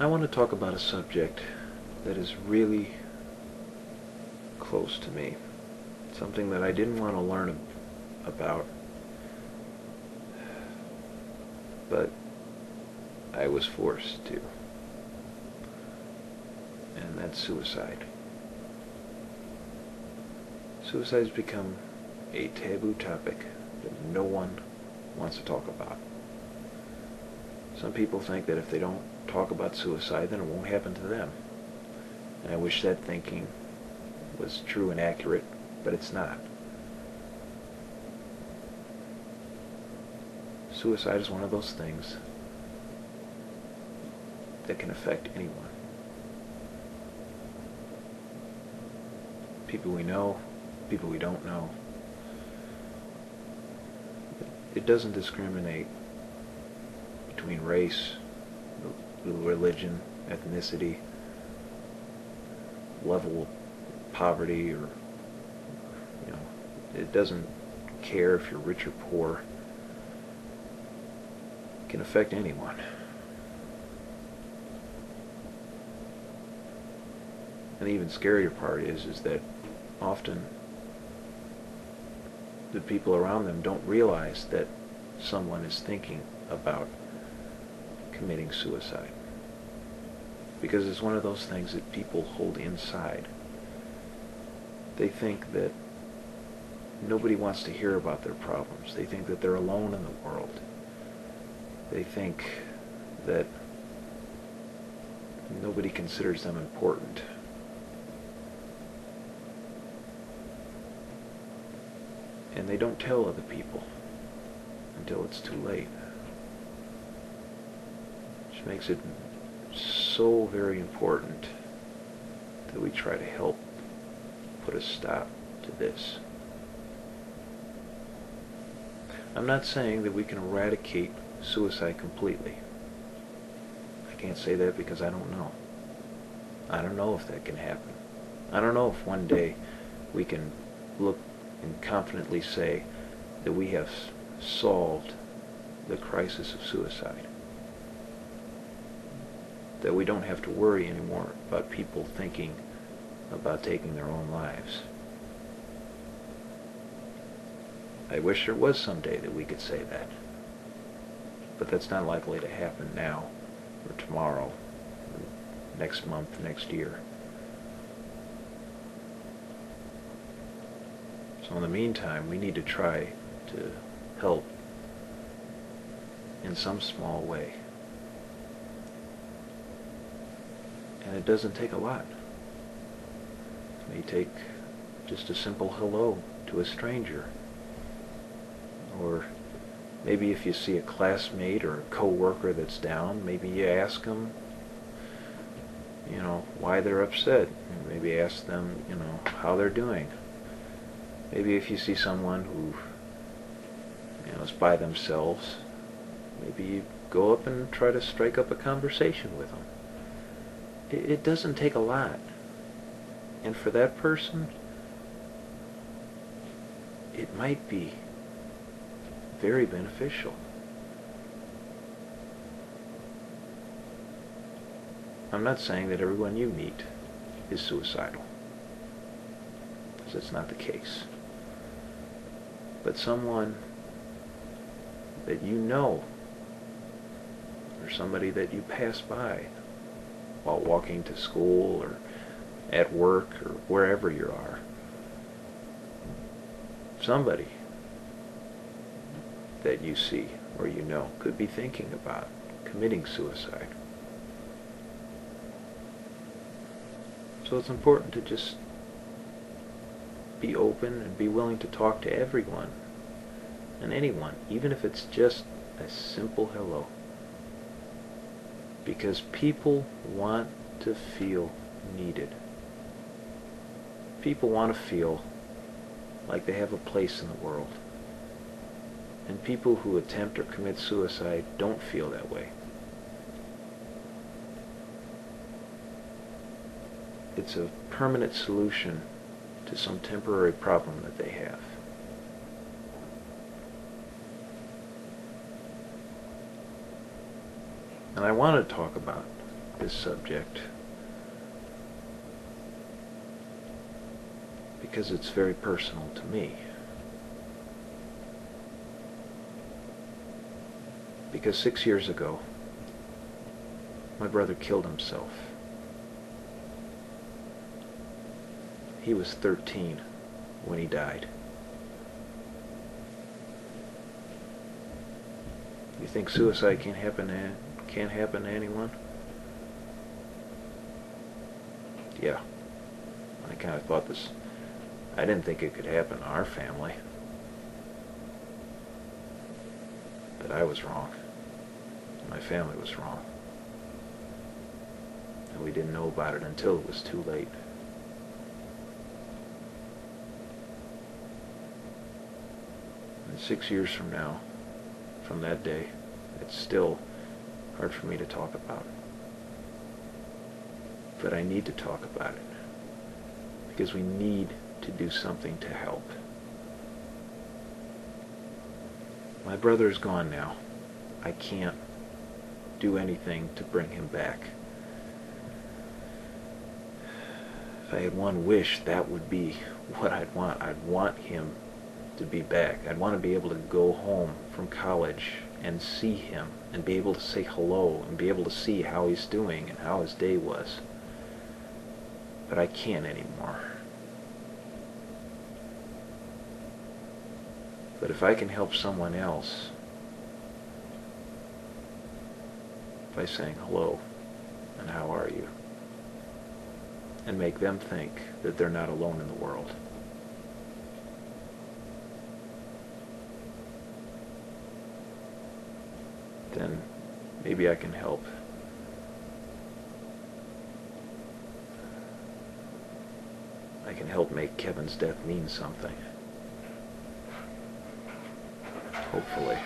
I want to talk about a subject that is really close to me. Something that I didn't want to learn about, but I was forced to. And that's suicide. Suicide has become a taboo topic that no one wants to talk about. Some people think that if they don't talk about suicide, then it won't happen to them. And I wish that thinking was true and accurate, but it's not. Suicide is one of those things that can affect anyone. People we know, people we don't know. It doesn't discriminate between race, religion, ethnicity, level of poverty, or, it doesn't care if you're rich or poor. It can affect anyone. And the even scarier part is that often the people around them don't realize that someone is thinking about committing suicide. Because it's one of those things that people hold inside. They think that nobody wants to hear about their problems. They think that they're alone in the world. They think that nobody considers them important. And they don't tell other people until it's too late. Which makes it so very important that we try to help put a stop to this. I'm not saying that we can eradicate suicide completely. I can't say that because I don't know. I don't know if that can happen. I don't know if one day we can look and confidently say that we have solved the crisis of suicide. That we don't have to worry anymore about people thinking about taking their own lives. I wish there was some day that we could say that. But that's not likely to happen now, or tomorrow, or next month, next year. So in the meantime, we need to try to help in some small way. And it doesn't take a lot. It may take just a simple hello to a stranger. Or maybe if you see a classmate or a co-worker that's down, maybe you ask them, why they're upset. Maybe ask them, how they're doing. Maybe if you see someone who, is by themselves, maybe you go up and try to strike up a conversation with them. It doesn't take a lot. And for that person, it might be very beneficial. I'm not saying that everyone you meet is suicidal, because that's not the case. But someone that you know, or somebody that you pass by while walking to school or at work or wherever you are, somebody that you see or you know could be thinking about committing suicide. So it's important to just be open and be willing to talk to everyone and anyone, even if it's just a simple hello. Because people want to feel needed. People want to feel like they have a place in the world. And people who attempt or commit suicide don't feel that way. It's a permanent solution to some temporary problem that they have. And I want to talk about this subject because it's very personal to me. Because 6 years ago, my brother killed himself. He was 13 when he died. You think suicide can't happen to anyone? Yeah. I kind of thought this. I didn't think it could happen to our family. But I was wrong. My family was wrong. And we didn't know about it until it was too late. And 6 years from now, from that day, it's still hard for me to talk about. But I need to talk about it. Because we need to do something to help. My brother is gone now. I can't do anything to bring him back. If I had one wish, that would be what I'd want. I'd want him to be back. I'd want to be able to go home from college and see him and be able to say hello and be able to see how he's doing and how his day was. But I can't anymore. But if I can help someone else by saying hello and how are you, and make them think that they're not alone in the world, then maybe I can help. I can help make Kevin's death mean something. Hopefully.